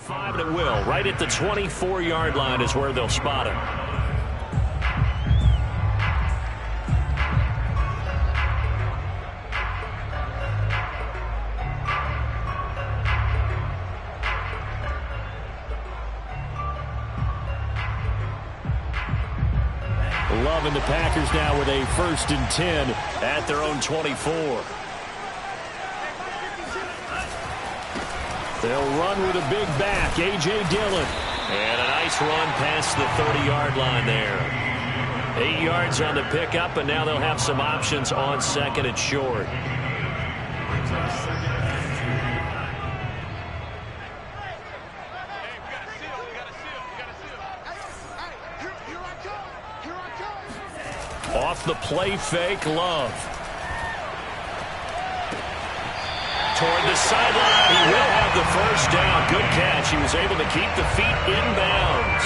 5, and it will. Right at the 24-yard line is where they'll spot him. Love and the Packers now with a 1st and 10 at their own 24. They'll run with a big back, A.J. Dillon. And a nice run past the 30-yard line there. 8 yards on the pickup, and now they'll have some options on 2nd and short. Off the play fake, Love. Toward the sideline, he will have the 1st down. Good catch. He was able to keep the feet inbounds.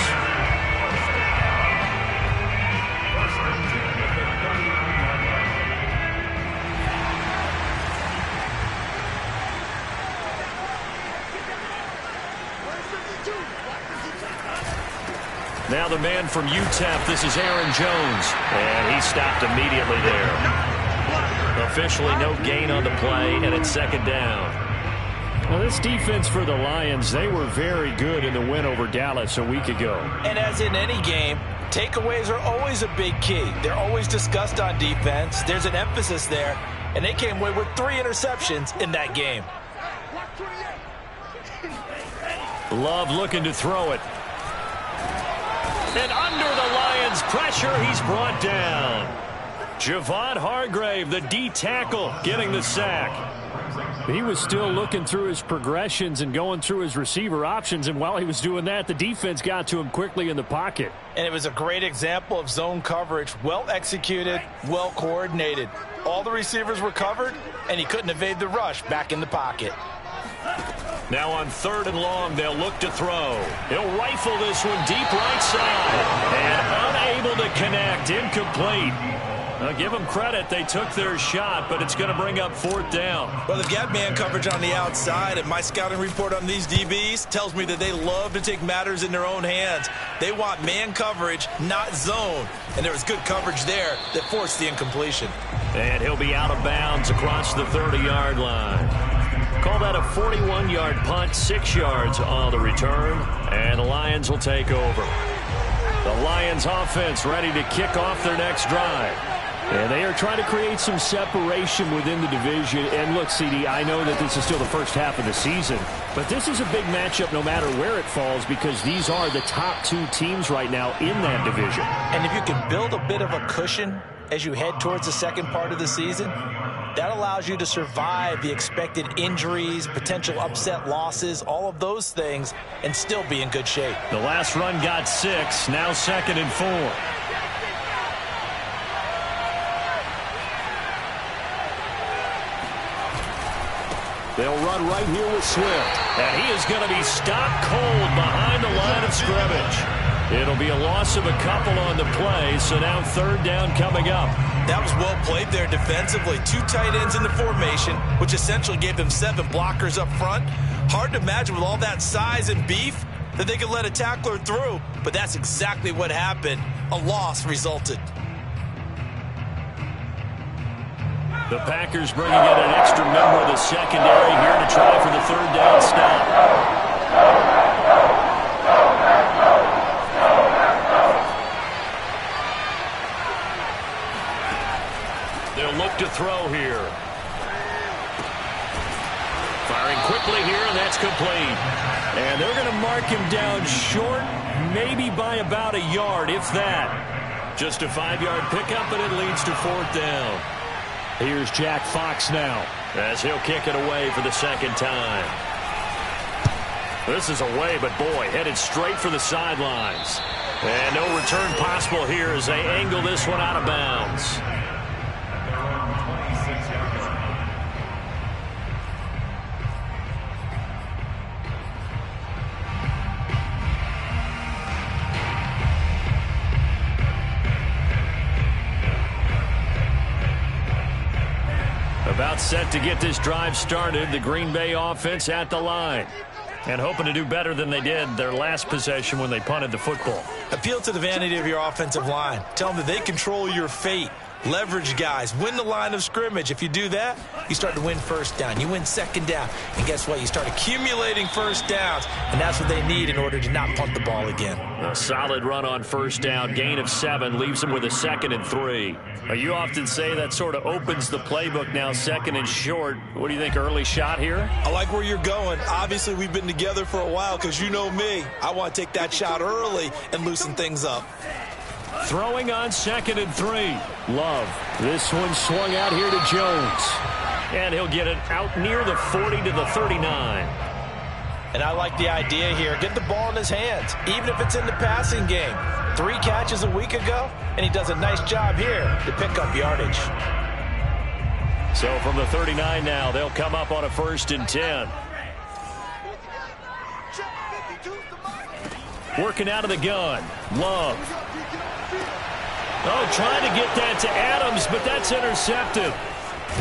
Now the man from UTEP, this is Aaron Jones. And he stopped immediately there. Officially no gain on the play, and it's 2nd down. Well, this defense for the Lions, they were very good in the win over Dallas a week ago. And as in any game, takeaways are always a big key. They're always discussed on defense. There's an emphasis there, and they came away with 3 interceptions in that game. Love looking to throw it. And under the Lions' pressure, he's brought down. Javon Hargrave, the D tackle, getting the sack. He was still looking through his progressions and going through his receiver options, and while he was doing that, the defense got to him quickly in the pocket. And it was a great example of zone coverage, well executed, well coordinated. All the receivers were covered, and he couldn't evade the rush back in the pocket. Now on 3rd and long, they'll look to throw. He'll rifle this one deep right side. And unable to connect. Incomplete. I'll give them credit. They took their shot, but it's going to bring up 4th down. Well, they've got man coverage on the outside, and my scouting report on these DBs tells me that they love to take matters in their own hands. They want man coverage, not zone. And there was good coverage there that forced the incompletion. And he'll be out of bounds across the 30-yard line. Call that a 41-yard punt, 6 yards on the return, and the Lions will take over. The Lions offense ready to kick off their next drive. And they are trying to create some separation within the division. And look, CD, I know that this is still the first half of the season, but this is a big matchup no matter where it falls because these are the top 2 teams right now in that division. And if you can build a bit of a cushion as you head towards the second part of the season, that allows you to survive the expected injuries, potential upset losses, all of those things, and still be in good shape. The last run got 6, now 2nd and 4. They'll run right here with Swift. And he is going to be stopped cold behind the line of scrimmage. It'll be a loss of a couple on the play, so now 3rd down coming up. That was well played there defensively. 2 tight ends in the formation, which essentially gave them 7 blockers up front. Hard to imagine with all that size and beef that they could let a tackler through, but that's exactly what happened. A loss resulted. The Packers bringing in an extra member of the secondary here to try for the 3rd down stop. They'll look to throw here. Firing quickly here, and that's complete. And they're going to mark him down short, maybe by about a yard, if that. Just a 5-yard pickup, and it leads to 4th down. Here's Jack Fox now, as he'll kick it away for the 2nd time. This is away, but boy, headed straight for the sidelines. And no return possible here as they angle this one out of bounds. About set to get this drive started. The Green Bay offense at the line. And hoping to do better than they did their last possession when they punted the football. Appeal to the vanity of your offensive line. Tell them that they control your fate. Leverage guys. Win the line of scrimmage. If you do that, you start to win first down. You win second down. And guess what? You start accumulating first downs. And that's what they need in order to not punt the ball again. A solid run on first down. Gain of 7 leaves them with a 2nd and 3. You often say that sort of opens the playbook now, 2nd and short. What do you think, early shot here? I like where you're going. Obviously, we've been together for a while because you know me. I want to take that shot early and loosen things up. Throwing on 2nd and 3. Love. This one swung out here to Jones. And he'll get it out near the 40 to the 39. And I like the idea here. Get the ball in his hands, even if it's in the passing game. 3 catches a week ago, and he does a nice job here to pick up yardage. So from the 39 now, they'll come up on a 1st and 10. Working out of the gun. Love. Oh, trying to get that to Adams, but that's intercepted.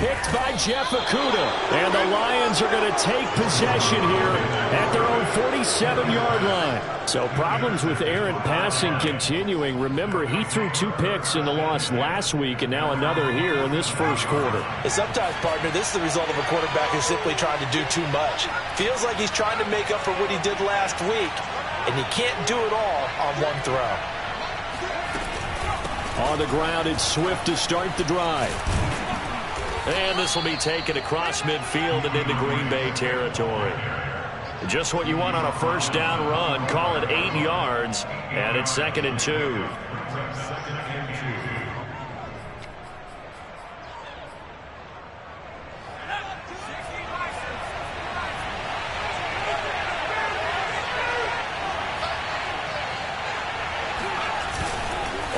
Picked by Jeff Okudah. And the Lions are going to take possession here at their own 47-yard line. So problems with errant passing continuing. Remember, he threw 2 picks in the loss last week, and now another here in this first quarter. And sometimes, partner, this is the result of a quarterback who's simply trying to do too much. Feels like he's trying to make up for what he did last week, and he can't do it all on one throw. On the ground, it's Swift to start the drive. And this will be taken across midfield and into Green Bay territory. Just what you want on a first down run. Call it 8 yards, and it's 2nd and 2.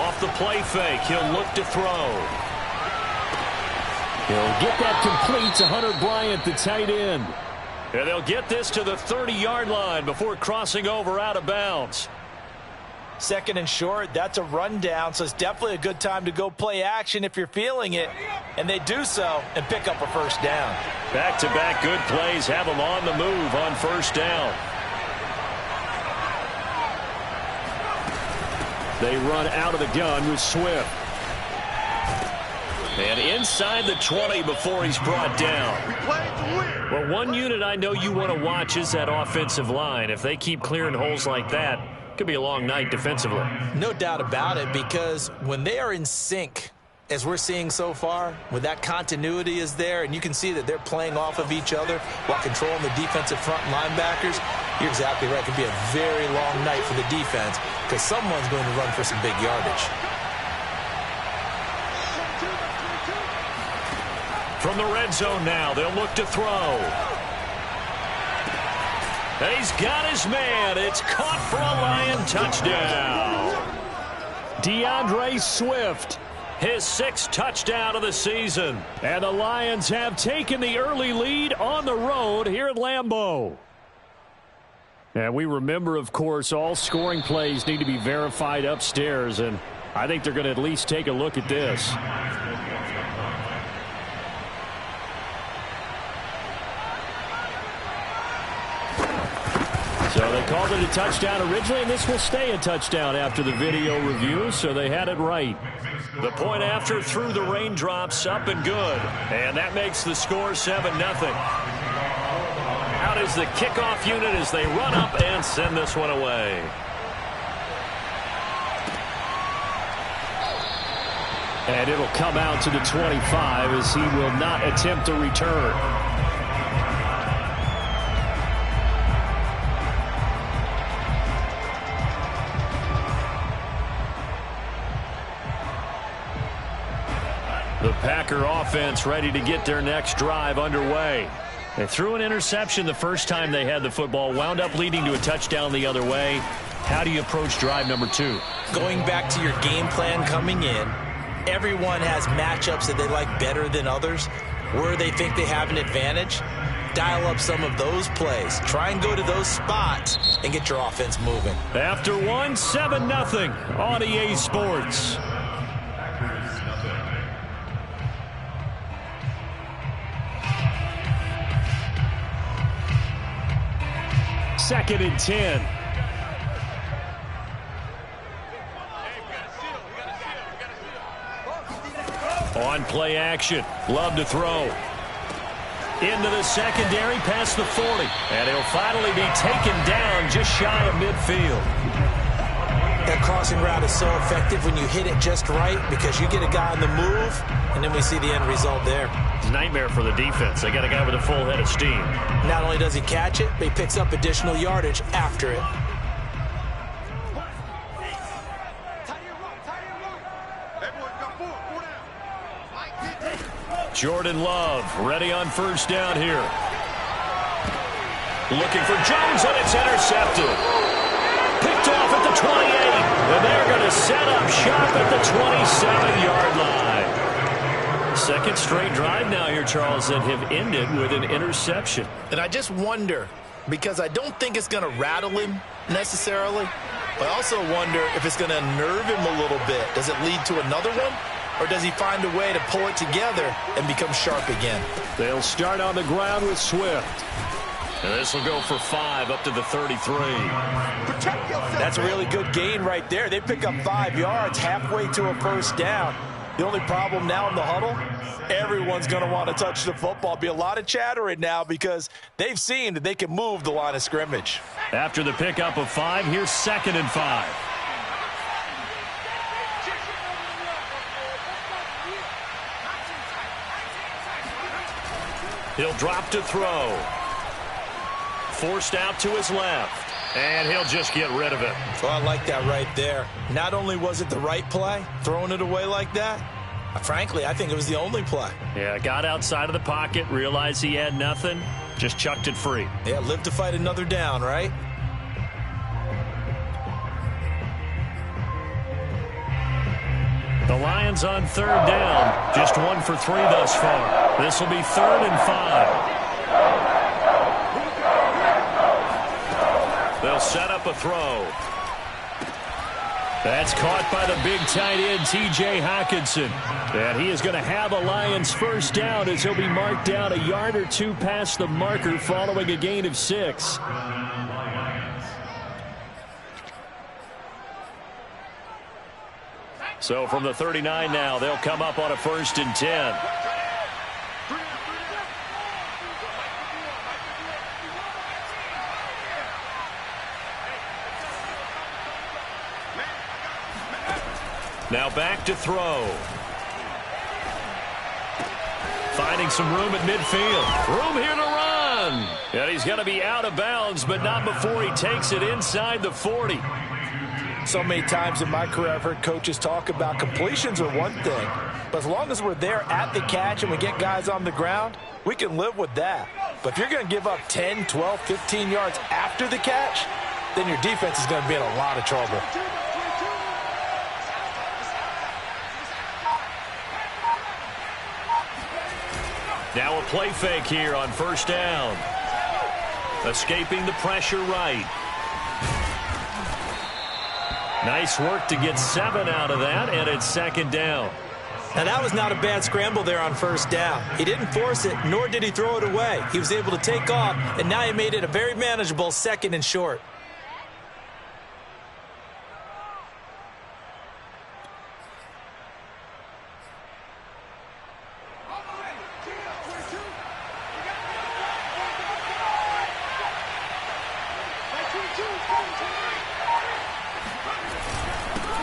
Off the play fake, he'll look to throw. He'll get that complete to Hunter Bryant, the tight end. And they'll get this to the 30-yard line before crossing over out of bounds. 2nd and short, that's a rundown, so it's definitely a good time to go play action if you're feeling it. And they do so and pick up a first down. Back-to-back good plays have them on the move on first down. They run out of the gun with Swift. And inside the 20 before he's brought down. Well, one unit I know you want to watch is that offensive line. If they keep clearing holes like that, it could be a long night defensively. No doubt about it, because when they are in sync, as we're seeing so far, when that continuity is there, and you can see that they're playing off of each other while controlling the defensive front linebackers, you're exactly right. It could be a very long night for the defense because someone's going to run for some big yardage. From the red zone now, they'll look to throw. And he's got his man. It's caught for a Lion touchdown. DeAndre Swift, his 6th touchdown of the season. And the Lions have taken the early lead on the road here at Lambeau. And we remember, of course, all scoring plays need to be verified upstairs, and I think they're going to at least take a look at this. So they called it a touchdown originally, and this will stay a touchdown after the video review, so they had it right. The point after through the raindrops, up and good. And that makes the score 7-0. Out is the kickoff unit as they run up and send this one away. And it'll come out to the 25 as he will not attempt a return. The Packer offense ready to get their next drive underway. They threw an interception the first time they had the football, wound up leading to a touchdown the other way. How do you approach drive number 2? Going back to your game plan coming in, everyone has matchups that they like better than others. Where they think they have an advantage, dial up some of those plays. Try and go to those spots and get your offense moving. After 7-0 on EA Sports. 2nd and 10. On play action. Love to throw. Into the secondary, past the 40. And he'll finally be taken down just shy of midfield. That crossing route is so effective when you hit it just right because you get a guy on the move, and then we see the end result there. It's a nightmare for the defense. They got a guy with a full head of steam. Not only does he catch it, but he picks up additional yardage after it. Jordan Love ready on first down here. Looking for Jones, and it's intercepted. Picked off at the 28, and they're going to set up shop at the 27-yard line. Second straight drive now here, Charles, that have ended with an interception. And I just wonder, because I don't think it's going to rattle him necessarily, but I also wonder if it's going to unnerve him a little bit. Does it lead to another one? Or does he find a way to pull it together and become sharp again? They'll start on the ground with Swift. And this will go for 5 up to the 33. That's a really good gain right there. They pick up 5 yards halfway to a first down. The only problem now in the huddle, everyone's going to want to touch the football. Be a lot of chattering now because they've seen that they can move the line of scrimmage. After the pickup of 5, here's 2nd and 5. He'll drop to throw. Forced out to his left. And he'll just get rid of it. Well, I like that right there. Not only was it the right play, throwing it away like that, frankly, I think it was the only play. Yeah, got outside of the pocket, realized he had nothing, just chucked it free. Yeah, live to fight another down, right? The Lions on 3rd down. Just 1 for 3 thus far. This will be 3rd and 5. They'll set up a throw. That's caught by the big tight end, T.J. Hockenson. And he is going to have a Lions first down as he'll be marked down a yard or 2 past the marker following a gain of 6. So from the 39 now, they'll come up on a 1st and 10. Now back to throw. Finding some room at midfield. Room here to run. And he's going to be out of bounds, but not before he takes it inside the 40. So many times in my career I've heard coaches talk about completions are one thing, but as long as we're there at the catch and we get guys on the ground, we can live with that. But if you're going to give up 10, 12, 15 yards after the catch, then your defense is going to be in a lot of trouble. Now a play fake here on first down. Escaping the pressure right. Nice work to get 7 out of that, and it's 2nd down. Now that was not a bad scramble there on first down. He didn't force it, nor did he throw it away. He was able to take off, and now he made it a very manageable 2nd and short.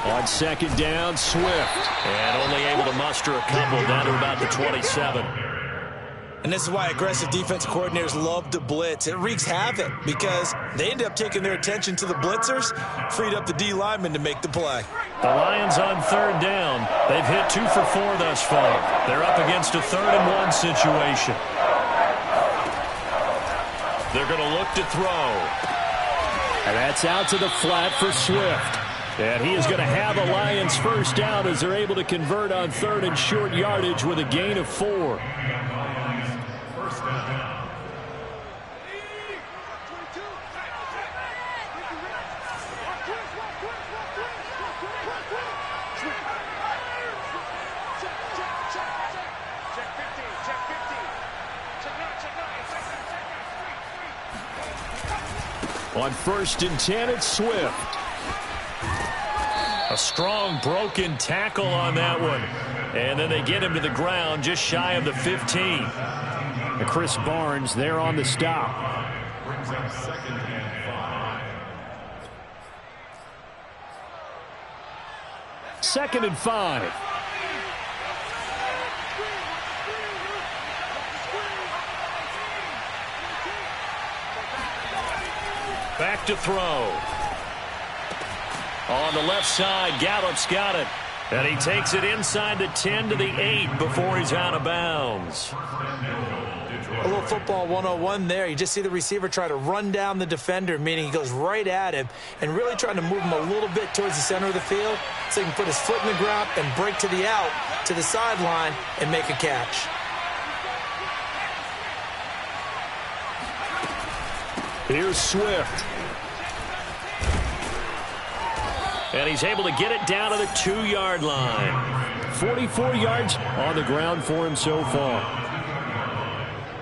On 2nd down, Swift. And only able to muster a couple down to about the 27. And this is why aggressive defensive coordinators love to blitz. It wreaks havoc because they end up taking their attention to the blitzers, freed up the D lineman to make the play. The Lions on 3rd down. They've hit 2 for 4 thus far. They're up against a 3rd and 1 situation. They're going to look to throw. And that's out to the flat for Swift. And he is going to have a Lions first down as they're able to convert on 3rd and short yardage with a gain of 4. On 1st and 10, it's Swift. A strong broken tackle on that one. And then they get him to the ground just shy of the 15. And Chris Barnes there on the stop. Brings up 2nd and 5. 2nd and 5. Back to throw. On the left side, Gallup's got it. And he takes it inside the 10 to the 8 before he's out of bounds. A little football 101 there. You just see the receiver try to run down the defender, meaning he goes right at him and really trying to move him a little bit towards the center of the field so he can put his foot in the ground and break to the out, to the sideline, and make a catch. Here's Swift. And he's able to get it down to the 2-yard line. 44 yards on the ground for him so far.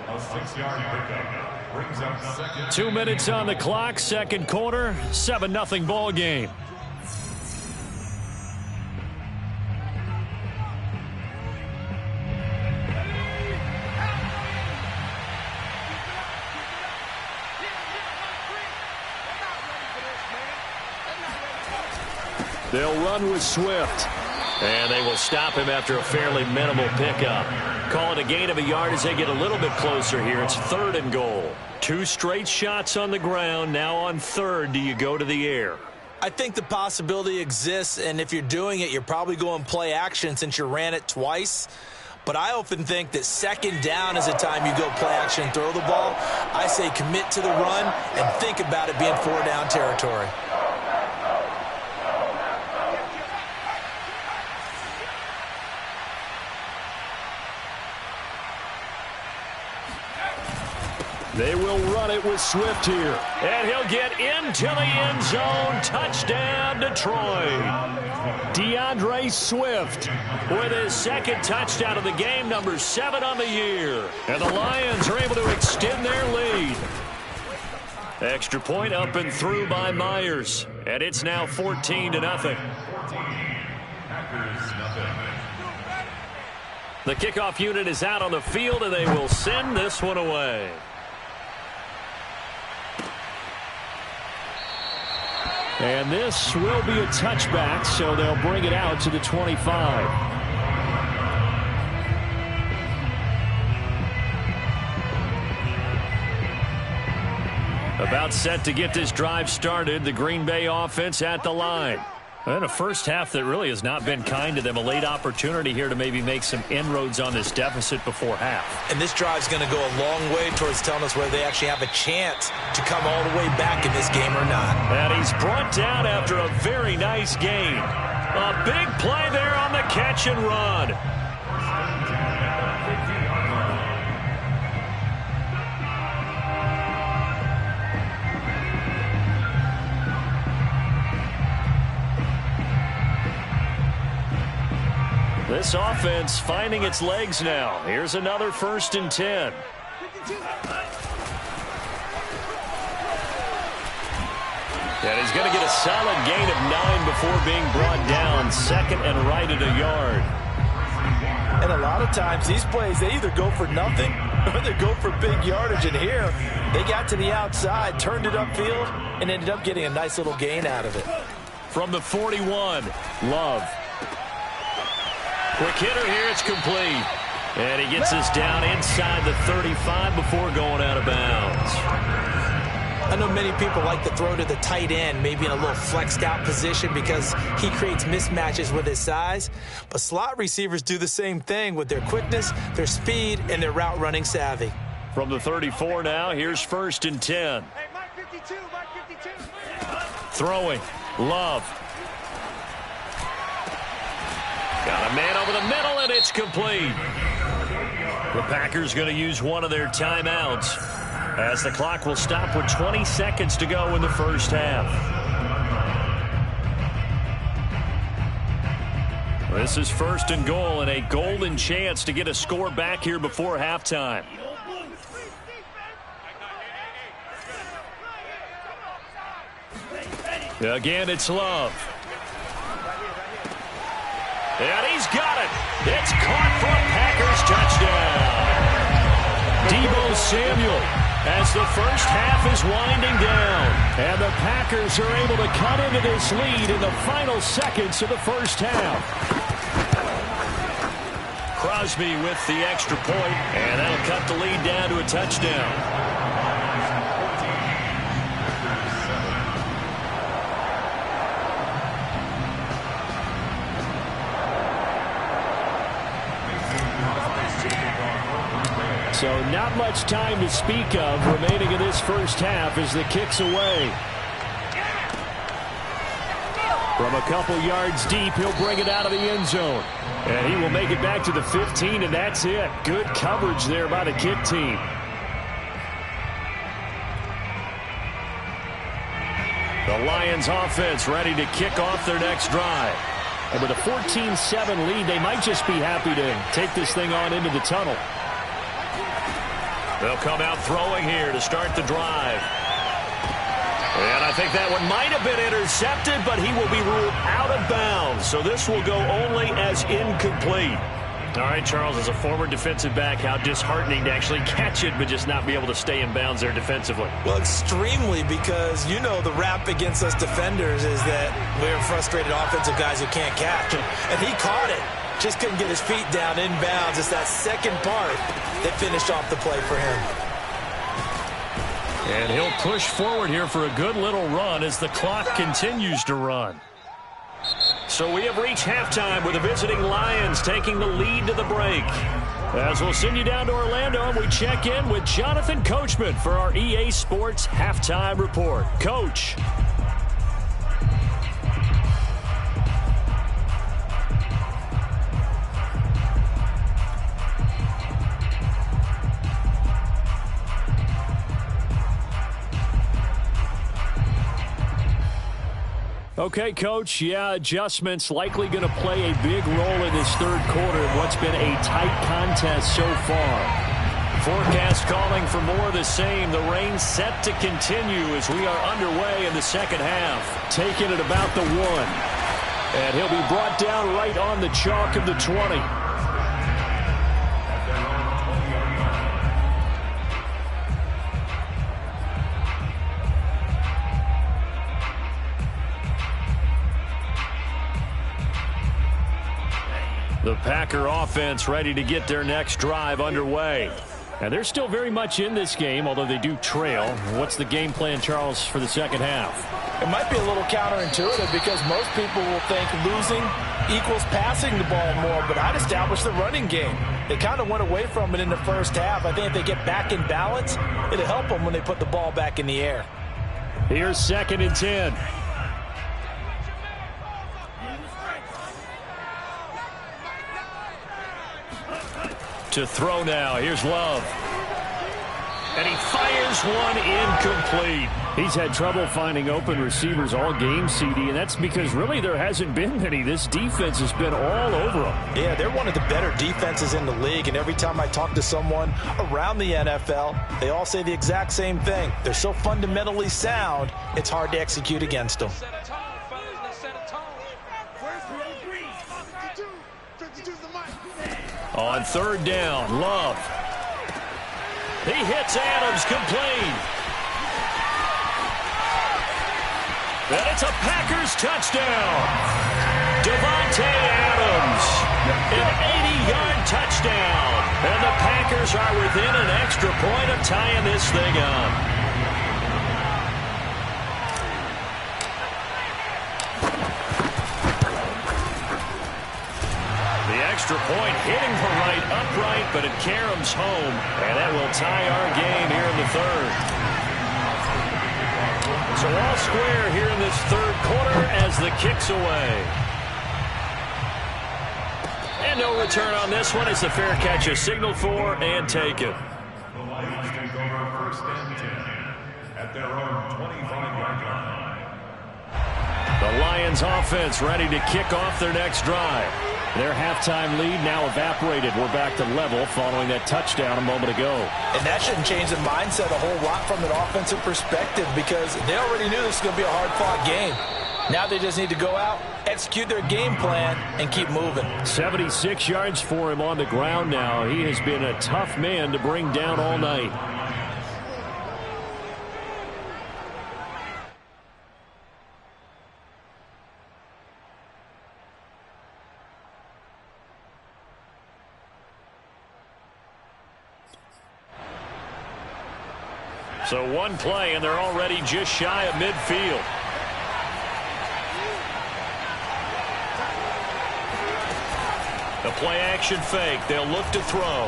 A 6-yard pickup brings up 2nd. 2 minutes on the clock, second quarter, 7-0 ball game. They'll run with Swift. And they will stop him after a fairly minimal pickup. Call it a gain of a yard as they get a little bit closer here. It's 3rd and goal. 2 straight shots on the ground. Now on 3rd, do you go to the air? I think the possibility exists, and if you're doing it, you're probably going play action since you ran it twice. But I often think that 2nd down is the time you go play action and throw the ball. I say commit to the run and think about it being 4-down territory. They will run it with Swift here. And he'll get into the end zone. Touchdown, Detroit. DeAndre Swift with his 2nd touchdown of the game, number 7 on the year. And the Lions are able to extend their lead. Extra point up and through by Myers. And it's now 14-0. The kickoff unit is out on the field, and they will send this one away. And this will be a touchback, so they'll bring it out to the 25. About set to get this drive started, the Green Bay offense at the line. And a first half that really has not been kind to them. A late opportunity here to maybe make some inroads on this deficit before half. And this drive's going to go a long way towards telling us whether they actually have a chance to come all the way back in this game or not. And he's brought down after a very nice gain. A big play there on the catch and run. This offense finding its legs now. Here's another 1st and 10. And he's going to get a solid gain of 9 before being brought down. 2nd and right at a yard. And a lot of times these plays, they either go for nothing or they go for big yardage. And here, they got to the outside, turned it upfield, and ended up getting a nice little gain out of it. From the 41, Love. Quick hitter here, it's complete. And he gets us down inside the 35 before going out of bounds. I know many people like to throw to the tight end, maybe in a little flexed out position because he creates mismatches with his size. But slot receivers do the same thing with their quickness, their speed, and their route running savvy. From the 34 now, here's 1st and 10. Hey, Mike 52, Mike 52. Throwing, Love. Got a man over the middle, and it's complete. The Packers going to use one of their timeouts as the clock will stop with 20 seconds to go in the first half. This is 1st and goal and a golden chance to get a score back here before halftime. Again, it's Love. And he's got it. It's caught for a Packers touchdown. Deebo Samuel as the first half is winding down. And the Packers are able to cut into this lead in the final seconds of the first half. Crosby with the extra point, and that'll cut the lead down to a touchdown. So not much time to speak of remaining in this first half as the kick's away. From a couple yards deep, he'll bring it out of the end zone. And he will make it back to the 15, and that's it. Good coverage there by the kick team. The Lions offense ready to kick off their next drive. And with a 14-7 lead, they might just be happy to take this thing on into the tunnel. They'll come out throwing here to start the drive. And I think that one might have been intercepted, but he will be ruled out of bounds. So this will go only as incomplete. All right, Charles, as a former defensive back, how disheartening to actually catch it, but just not be able to stay in bounds there defensively. Well, extremely, because you know the rap against us defenders is that we're frustrated offensive guys who can't catch. And he caught it. Just couldn't get his feet down in bounds. It's that second part that finished off the play for him. And he'll push forward here for a good little run as the clock continues to run. So we have reached halftime with the visiting Lions taking the lead to the break. As we'll send you down to Orlando, and we check in with Jonathan Coachman for our EA Sports Halftime Report. Coach. Okay, Coach, adjustments likely going to play a big role in this third quarter in what's been a tight contest so far. Forecast calling for more of the same. The rain set to continue as we are underway in the second half. Taking it about the 1. And he'll be brought down right on the chalk of the 20. The Packer offense ready to get their next drive underway. And they're still very much in this game, although they do trail. What's the game plan, Charles, for the second half? It might be a little counterintuitive because most people will think losing equals passing the ball more, but I'd establish the running game. They kind of went away from it in the first half. I think if they get back in balance, it'll help them when they put the ball back in the air. Here's 2nd and 10. To throw now. Here's Love. And he fires one incomplete. He's had trouble finding open receivers all game, CD, and that's because really there hasn't been many. This defense has been all over them. Yeah, they're one of the better defenses in the league, and every time I talk to someone around the NFL, they all say the exact same thing. They're so fundamentally sound, it's hard to execute against them. On 3rd down, Love. He hits Adams complete. And it's a Packers touchdown. Davante Adams, an 80-yard touchdown. And the Packers are within an extra point of tying this thing up. Extra point hitting the right upright, but it caroms home, and that will tie our game here in the 3rd. So all square here in this 3rd quarter as the kick's away. And no return on this one. It's a fair catch is signaled for and taken. The Lions take over 1st and 10 at their own 25-yard line. The Lions offense ready to kick off their next drive. Their halftime lead now evaporated. We're back to level following that touchdown a moment ago. And that shouldn't change the mindset a whole lot from an offensive perspective because they already knew this was going to be a hard-fought game. Now they just need to go out, execute their game plan, and keep moving. 76 yards for him on the ground now. He has been a tough man to bring down all night. So one play, and they're already just shy of midfield. The play-action fake. They'll look to throw.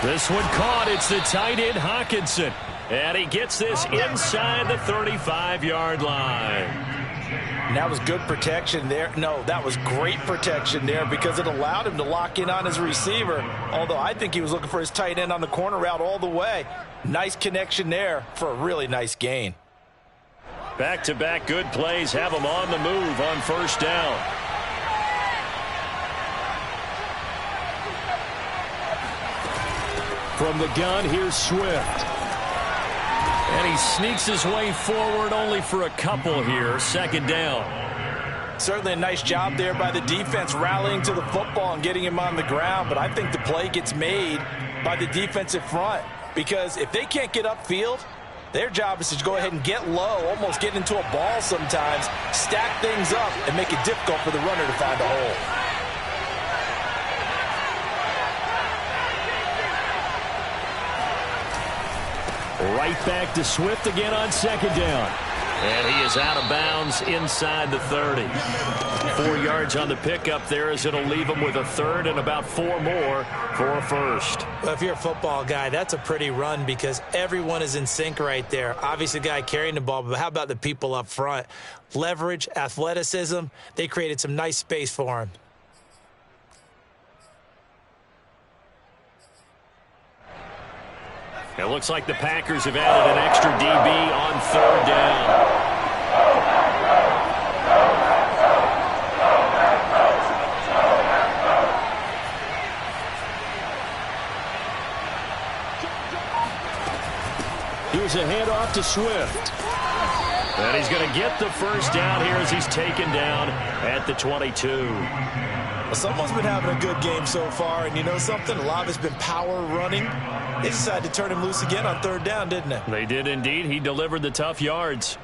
This one caught. It's the tight end, Hockenson. And he gets this inside the 35-yard line. And that was good protection there. No, that was great protection there because it allowed him to lock in on his receiver. Although I think he was looking for his tight end on the corner route all the way. Nice connection there for a really nice gain. Back-to-back good plays have him on the move on first down. From the gun, here's Swift. And he sneaks his way forward only for a couple here. Second down. Certainly a nice job there by the defense rallying to the football and getting him on the ground. But I think the play gets made by the defensive front. Because if they can't get upfield, their job is to go ahead and get low, almost get into a ball sometimes, stack things up, and make it difficult for the runner to find a hole. Right back to Swift again on second down. And he is out of bounds inside the 30. 4 yards on the pickup there as it'll leave him with a third and about 4 more for a first. Well, if you're a football guy, that's a pretty run because everyone is in sync right there. Obviously, the guy carrying the ball, but how about the people up front? Leverage, athleticism, they created some nice space for him. It looks like the Packers have added an extra DB on third down. Here's a handoff to Swift. And he's going to get the first down here as he's taken down at the 22. Well, someone's been having a good game so far, and you know something? A lot of it's been power running. They decided to turn him loose again on third down, didn't they? They did indeed. He delivered the tough yards.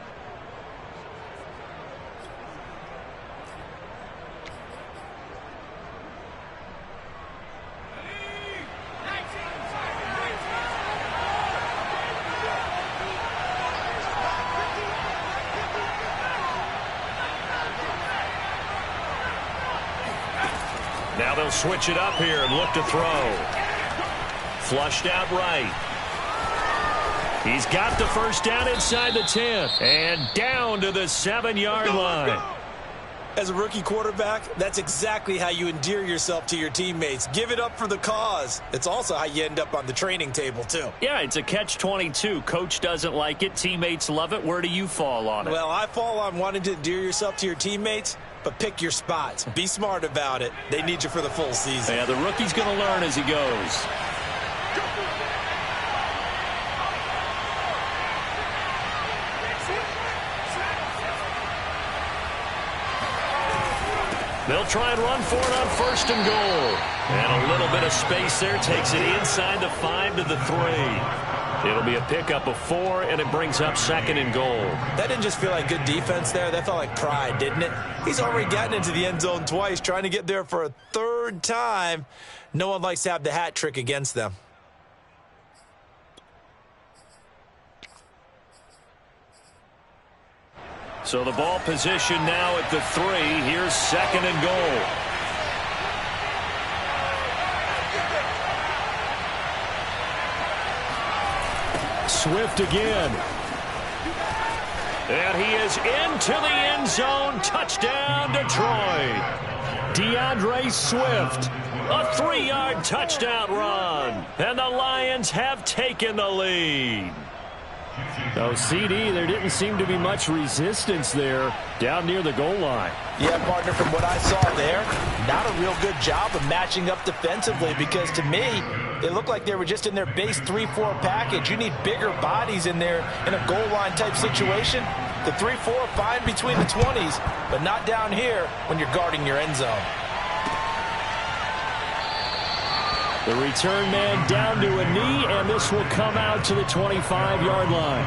Now they'll switch it up here and look to throw. Flushed out right. He's got the first down inside the 10. And down to the 7-yard line. As a rookie quarterback, that's exactly how you endear yourself to your teammates. Give it up for the cause. It's also how you end up on the training table, too. Yeah, it's a catch-22. Coach doesn't like it. Teammates love it. Where do you fall on it? Well, I fall on wanting to endear yourself to your teammates, but pick your spots. Be smart about it. They need you for the full season. Yeah, the rookie's going to learn as he goes. They'll try and run for it on first and goal. And a little bit of space there takes it inside the 5 to the 3. It'll be a pickup of 4, and it brings up second and goal. That didn't just feel like good defense there. That felt like pride, didn't it? He's already gotten into the end zone twice, trying to get there for a third time. No one likes to have the hat trick against them. So the ball position now at the 3. Here's second and goal. Swift again. And he is into the end zone. Touchdown, Detroit. DeAndre Swift. A 3-yard touchdown run. And the Lions have taken the lead. Oh, CD, there didn't seem to be much resistance there down near the goal line. Yeah, partner, from what I saw there, not a real good job of matching up defensively, because to me, it looked like they were just in their base 3-4 package. You need bigger bodies in there in a goal line type situation. The 3-4 fine between the 20s, but not down here when you're guarding your end zone. The return man down to a knee, and this will come out to the 25-yard line.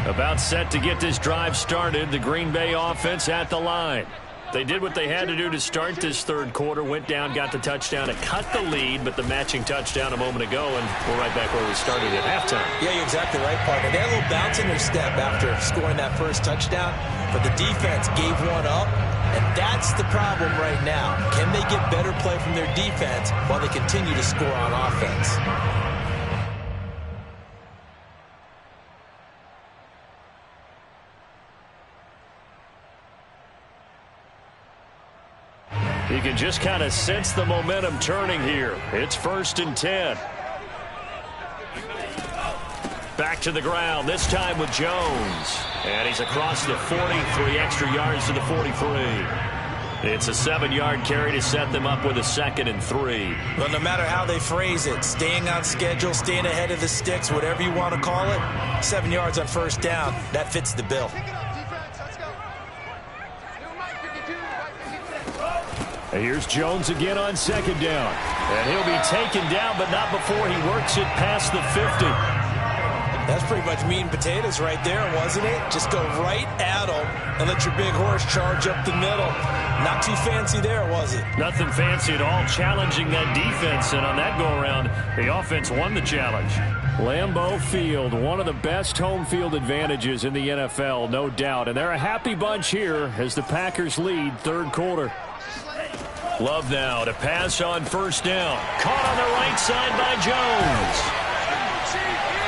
About set to get this drive started, the Green Bay offense at the line. They did what they had to do to start this third quarter, went down, got the touchdown to cut the lead, but the matching touchdown a moment ago, and we're right back where we started at halftime. Yeah, you're exactly right, partner. They had a little bounce in their step after scoring that first touchdown, but the defense gave one up, and that's the problem right now. Can they get better play from their defense while they continue to score on offense? You can just kind of sense the momentum turning here. It's 1st and 10. Back to the ground, this time with Jones. And he's across the 40, 3 extra yards to the 43. It's a 7-yard carry to set them up with a 2nd and 3. Well, no matter how they phrase it, staying on schedule, staying ahead of the sticks, whatever you want to call it, 7 yards on 1st down, that fits the bill. And here's Jones again on 2nd down. And he'll be taken down, but not before he works it past the 50. That's pretty much meat and potatoes right there, wasn't it? Just go right at them and let your big horse charge up the middle. Not too fancy there, was it? Nothing fancy at all, challenging that defense. And on that go-around, the offense won the challenge. Lambeau Field, one of the best home field advantages in the NFL, no doubt. And they're a happy bunch here as the Packers lead third quarter. Love now to pass on 1st down. Caught on the right side by Jones.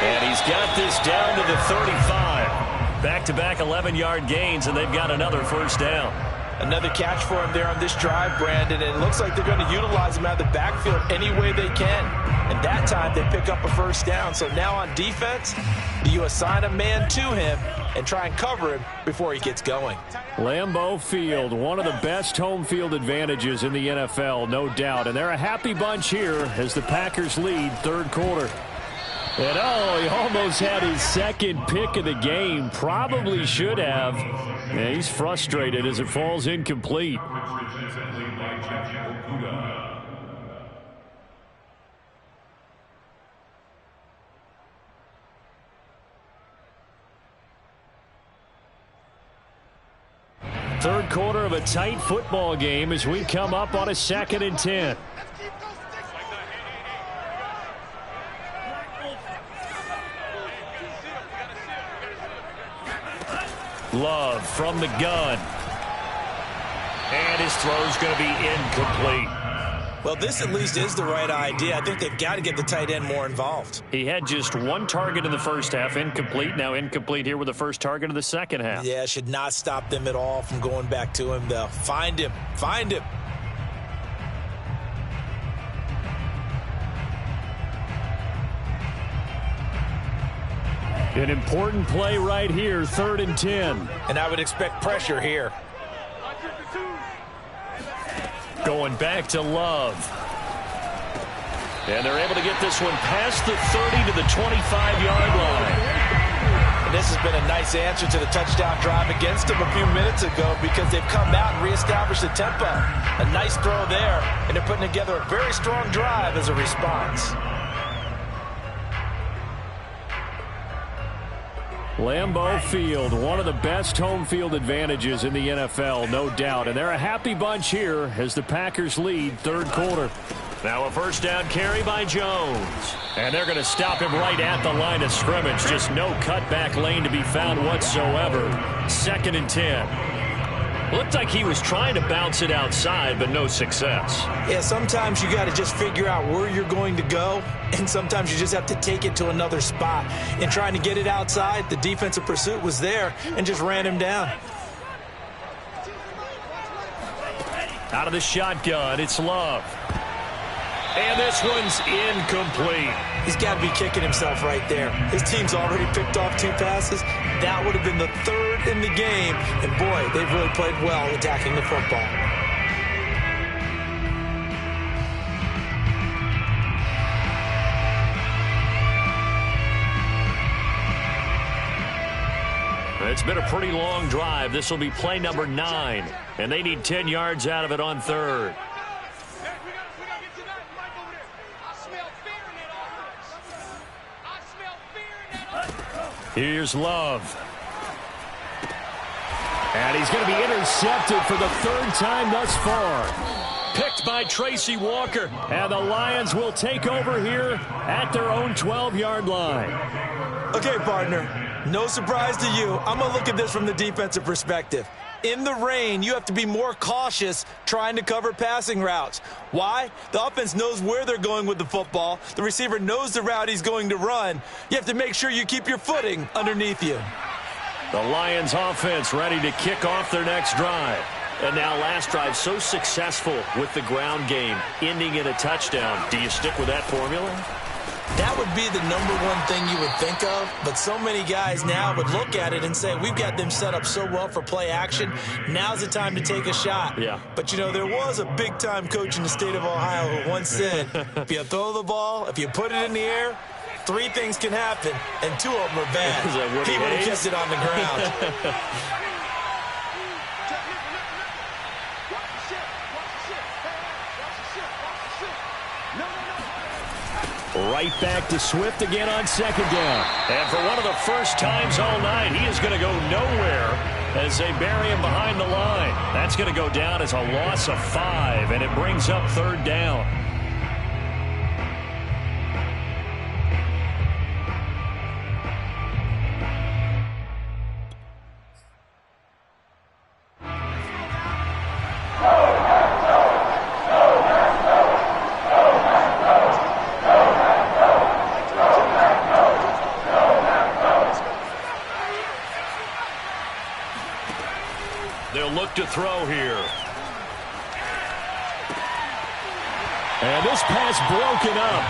And he's got this down to the 35. Back-to-back 11-yard gains, and they've got another 1st down. Another catch for him there on this drive, Brandon, and it looks like they're going to utilize him out of the backfield any way they can. And that time they pick up a 1st down. So now on defense, you assign a man to him and try and cover him before he gets going. Lambeau Field, one of the best home field advantages in the NFL, no doubt. And they're a happy bunch here as the Packers lead third quarter. And he almost had his 2nd pick of the game. Probably should have. And he's frustrated as it falls incomplete. Third quarter of a tight football game as we come up on a 2nd and 10. Love from the gun. And his throw's going to be incomplete. Well, this at least is the right idea. I think they've got to get the tight end more involved. He had just 1 target in the first half, incomplete. Now incomplete here with the first target of the second half. Yeah, should not stop them at all from going back to him, though. Find him. Find him. An important play right here, 3rd and 10. And I would expect pressure here. Going back to Love. And they're able to get this one past the 30 to the 25-yard line. And this has been a nice answer to the touchdown drive against them a few minutes ago because they've come out and reestablished the tempo. A nice throw there, and they're putting together a very strong drive as a response. Lambeau Field, one of the best home field advantages in the NFL, no doubt. And they're a happy bunch here as the Packers lead third quarter. Now a 1st down carry by Jones. And they're going to stop him right at the line of scrimmage. Just no cutback lane to be found whatsoever. 2nd and 10. Looked like he was trying to bounce it outside, but no success. Yeah, sometimes you got to just figure out where you're going to go, and sometimes you just have to take it to another spot. In trying to get it outside, the defensive pursuit was there and just ran him down. Out of the shotgun, it's Love. And this one's incomplete. He's got to be kicking himself right there. His team's already picked off 2 passes. That would have been the 3rd in the game. And, boy, they've really played well attacking the football. It's been a pretty long drive. This will be play number 9. And they need 10 yards out of it on 3rd. Here's Love. And he's going to be intercepted for the 3rd time thus far. Picked by Tracy Walker. And the Lions will take over here at their own 12-yard line. Okay, partner. No surprise to you. I'm going to look at this from the defensive perspective. In the rain, you have to be more cautious trying to cover passing routes. Why? The offense knows where they're going with the football. The receiver knows the route he's going to run. You have to make sure you keep your footing underneath you. The Lions offense ready to kick off their next drive. And now last drive so successful with the ground game, ending in a touchdown. Do you stick with that formula? That would be the #1 thing you would think of, but so many guys now would look at it and say, we've got them set up so well for play action. Now's the time to take a shot. Yeah. But, you know, there was a big-time coach in the state of Ohio who once said, if you throw the ball, if you put it in the air, 3 things can happen, and 2 of them are bad. He would have kept it on the ground. Right back to Swift again on 2nd down. And for one of the first times all night, he is going to go nowhere as they bury him behind the line. That's going to go down as a loss of 5, and it brings up 3rd down. To throw here. And this pass broken up.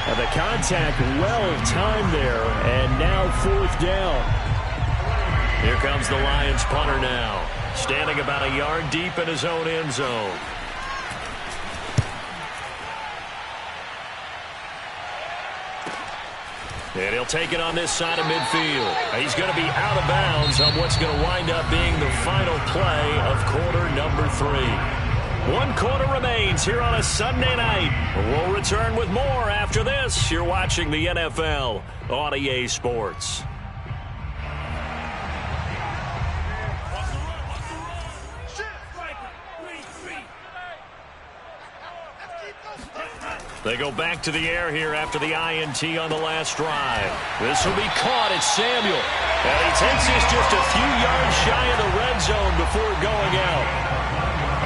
And the contact well timed there. And now 4th down. Here comes the Lions punter now. Standing about a yard deep in his own end zone. And he'll take it on this side of midfield. He's going to be out of bounds on what's going to wind up being the final play of quarter number 3. 1 quarter remains here on a Sunday night. We'll return with more after this. You're watching the NFL on EA Sports. They go back to the air here after the INT on the last drive. This will be caught. It's Samuel. And he takes this just a few yards shy of the red zone before going out.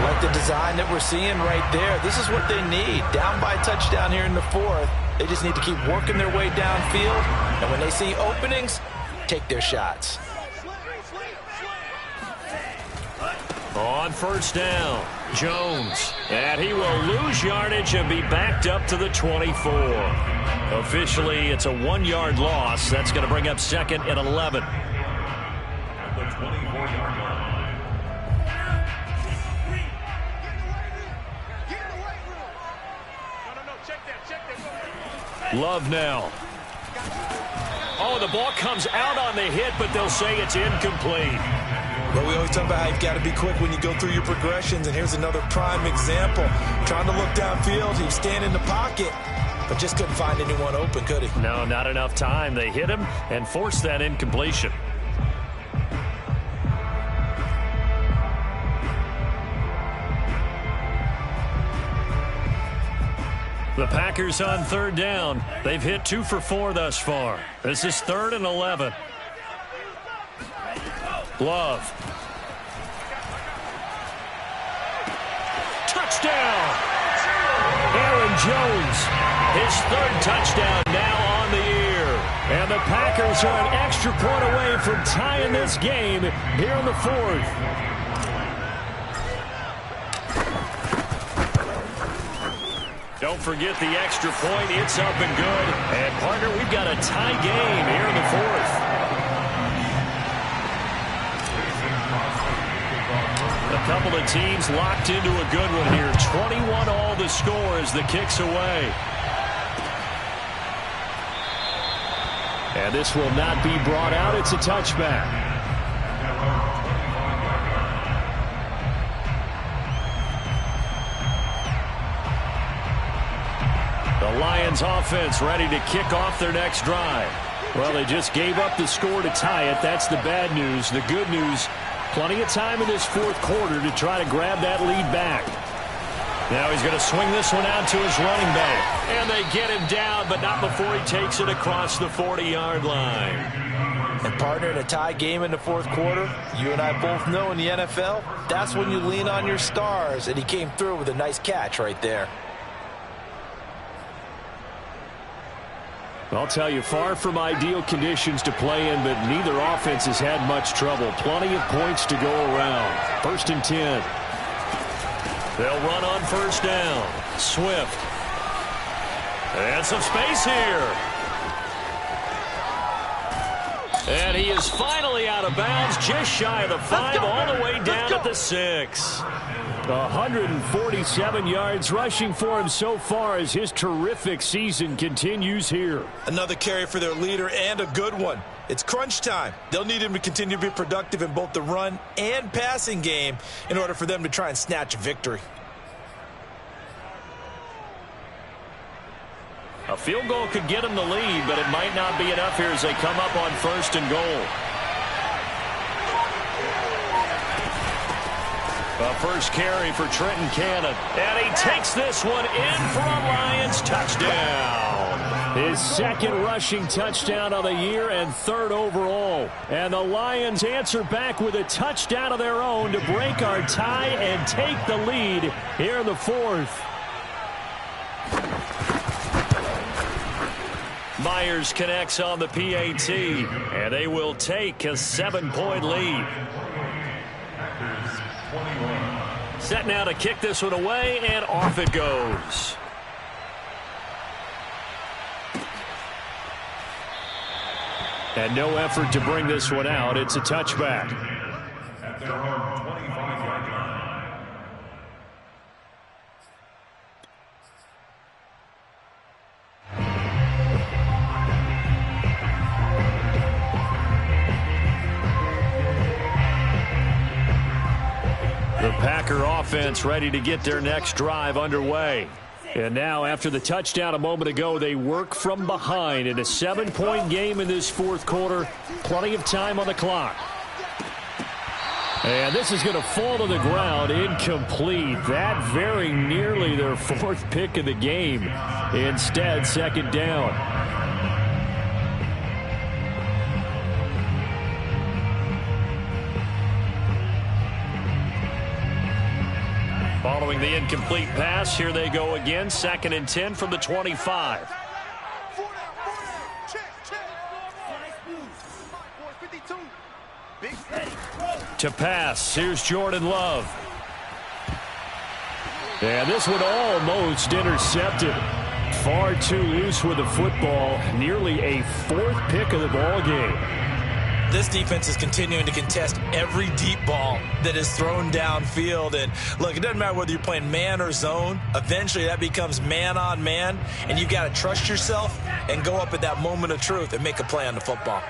Like the design that we're seeing right there. This is what they need. Down by a touchdown here in the 4th. They just need to keep working their way downfield. And when they see openings, take their shots. On 1st down, Jones. And he will lose yardage and be backed up to the 24. Officially, it's a 1-yard loss. That's going to bring up 2nd and 11. At the 24-yard line. Love now. Oh, the ball comes out on the hit, but they'll say it's incomplete. But we always talk about how you've got to be quick when you go through your progressions, and here's another prime example. Trying to look downfield, he was standing in the pocket, but just couldn't find anyone open, could he? No, not enough time. They hit him and forced that incompletion. The Packers on 3rd down. They've hit 2 for 4 thus far. This is 3rd and 11. Love. Touchdown! Aaron Jones, his 3rd touchdown now on the year. And the Packers are an extra point away from tying this game here in the 4th. Don't forget the extra point. It's up and good. And, partner, we've got a tie game here in the fourth. A couple of teams locked into a good one here. 21 all the score as the kick's away. And this will not be brought out. It's a touchback. The Lions offense ready to kick off their next drive. Well, they just gave up the score to tie it. That's the bad news. The good news, plenty of time in this fourth quarter to try to grab that lead back. Now he's going to swing this one out to his running back. And they get him down, but not before he takes it across the 40-yard line. And, partner, in a tie game in the fourth quarter, you and I both know in the NFL, that's when you lean on your stars. And he came through with a nice catch right there. I'll tell you, far from ideal conditions to play in, but neither offense has had much trouble. Plenty of points to go around. 1st and 10. They'll run on first down. Swift. And some space here. And he is finally out of bounds, just shy of the 5, all the way down at the 6. 147 yards rushing for him so far as his terrific season continues here. Another carry for their leader and a good one. It's crunch time. They'll need him to continue to be productive in both the run and passing game in order for them to try and snatch a victory. A field goal could get him the lead, but it might not be enough here as they come up on 1st and goal. A first carry for Trenton Cannon. And he takes this one in for a Lions touchdown. His 2nd rushing touchdown of the year and 3rd overall. And the Lions answer back with a touchdown of their own to break our tie and take the lead here in the 4th. Myers connects on the PAT, and they will take a 7-point lead. Set now to kick this one away, and off it goes. And no effort to bring this one out. It's a touchback. At their own 25-yard line. The Packer offense ready to get their next drive underway. And now, after the touchdown a moment ago, they work from behind in a 7-point game in this fourth quarter. Plenty of time on the clock. And this is going to fall to the ground, incomplete. That very nearly their 4th pick of the game. Instead, 2nd down. Following the incomplete pass, here they go again. 2nd and 10 from the 25. To pass, here's Jordan Love. And this one almost intercepted. Far too loose with the football. Nearly a 4th pick of the ball game. This defense is continuing to contest every deep ball that is thrown downfield. And look, it doesn't matter whether you're playing man or zone. Eventually that becomes man on man, and you've got to trust yourself and go up at that moment of truth and make a play on the football.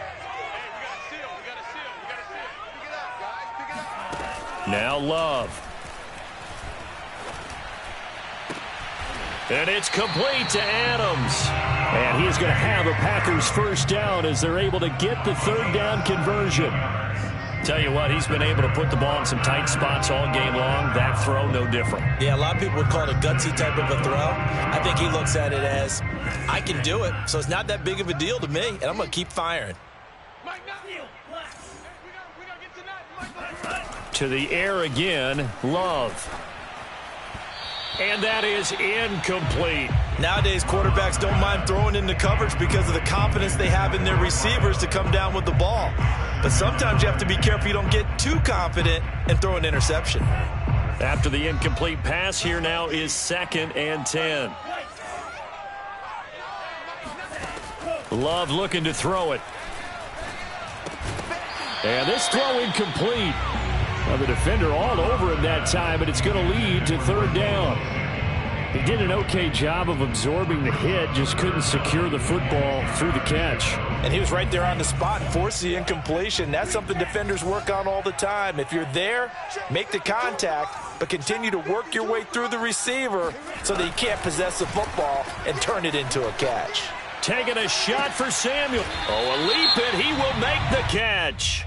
Now Love. And it's complete to Adams. And he's going to have a Packers first down as they're able to get the 3rd down conversion. Tell you what, he's been able to put the ball in some tight spots all game long. That throw, no different. Yeah, a lot of people would call it a gutsy type of a throw. I think he looks at it as, I can do it, so it's not that big of a deal to me, and I'm going to keep firing. To the air again, Love. And that is incomplete. Nowadays, quarterbacks don't mind throwing into coverage because of the confidence they have in their receivers to come down with the ball. But sometimes you have to be careful you don't get too confident and throw an interception. After the incomplete pass, here now is 2nd and 10. Love looking to throw it. And this throw incomplete. Well, the defender all over him that time, but it's going to lead to third down. He did an okay job of absorbing the hit, just couldn't secure the football through the catch. And he was right there on the spot and forced the incompletion. That's something defenders work on all the time. If you're there, make the contact, but continue to work your way through the receiver so that you can't possess the football and turn it into a catch. Taking a shot for Samuel. Oh, a leap, and he will make the catch.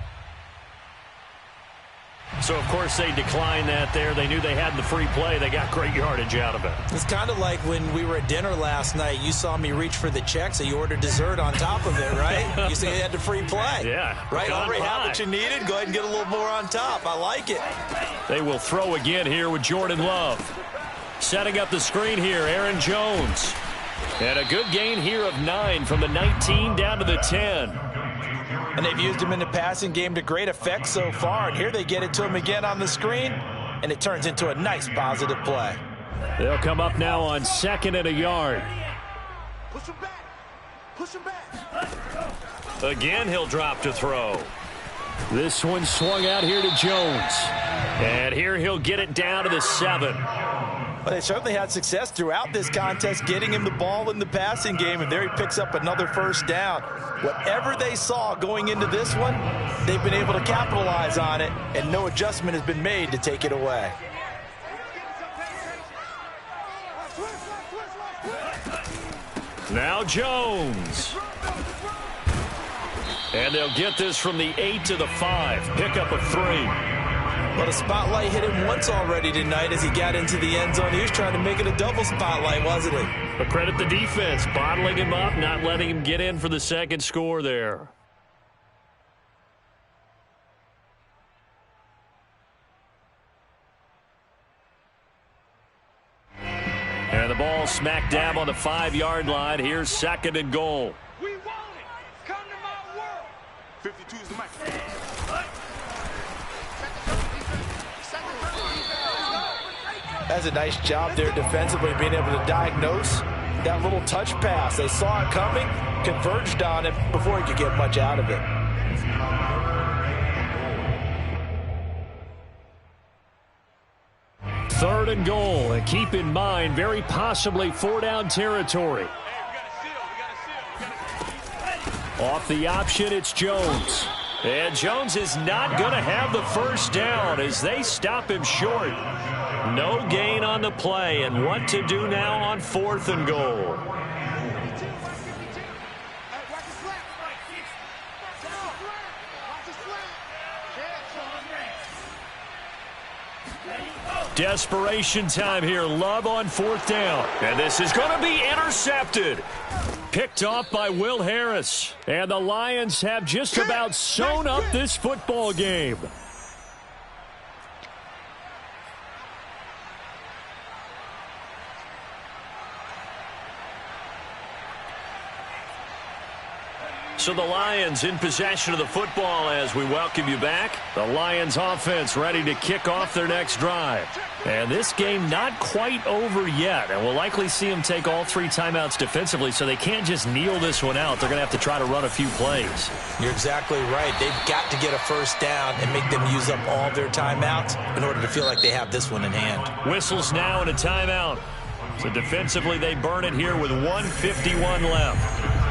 So, of course, they declined that there. They knew they had the free play. They got great yardage out of it. It's kind of like when we were at dinner last night. You saw me reach for the check, so you ordered dessert on top of it, right? You said you had the free play. Yeah. Right? Already had what you needed. Go ahead and get a little more on top. I like it. They will throw again here with Jordan Love. Setting up the screen here, Aaron Jones. And a good gain here of 9 from the 19 down to the 10. And they've used him in the passing game to great effect so far. And here they get it to him again on the screen, and it turns into a nice positive play. They'll come up now on 2nd and a yard. Push him back. Push him back. Again, he'll drop to throw. This one swung out here to Jones. And here he'll get it down to the 7. Well, they certainly had success throughout this contest getting him the ball in the passing game, and there he picks up another first down. Whatever they saw going into this one, they've been able to capitalize on it, and no adjustment has been made to take it away. Now Jones. And they'll get this from the 8 to the 5. Pickup of 3. Well, the spotlight hit him once already tonight as he got into the end zone. He was trying to make it a double spotlight, wasn't he? But credit the defense, bottling him up, not letting him get in for the second score there. And the ball smack dab on the 5-yard line. Here's 2nd and goal. We want it. Come to my world. 52 is the mic. That's a nice job there defensively, being able to diagnose that little touch pass. They saw it coming, converged on it before he could get much out of it. Third and goal, and keep in mind, very possibly 4-down territory. Off the option, it's Jones. And Jones is not going to have the first down as they stop him short. No gain on the play, and what to do now on 4th and goal. Desperation time here. Love on 4th down. And this is going to be intercepted. Picked off by Will Harris. And the Lions have just about sewn up this football game. So the Lions in possession of the football as we welcome you back. The Lions offense ready to kick off their next drive. And this game not quite over yet. And we'll likely see them take all 3 timeouts defensively, so they can't just kneel this one out. They're going to have to try to run a few plays. You're exactly right. They've got to get a first down and make them use up all their timeouts in order to feel like they have this one in hand. Whistles now and a timeout. So defensively they burn it here with 1:51 left.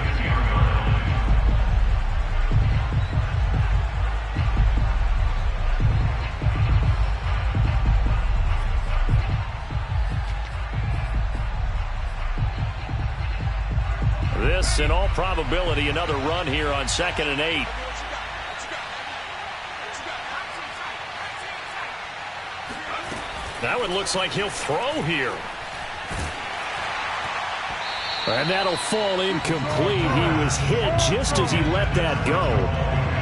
This, in all probability, another run here on 2nd and 8. That one looks like he'll throw here. And that'll fall incomplete. He was hit just as he let that go.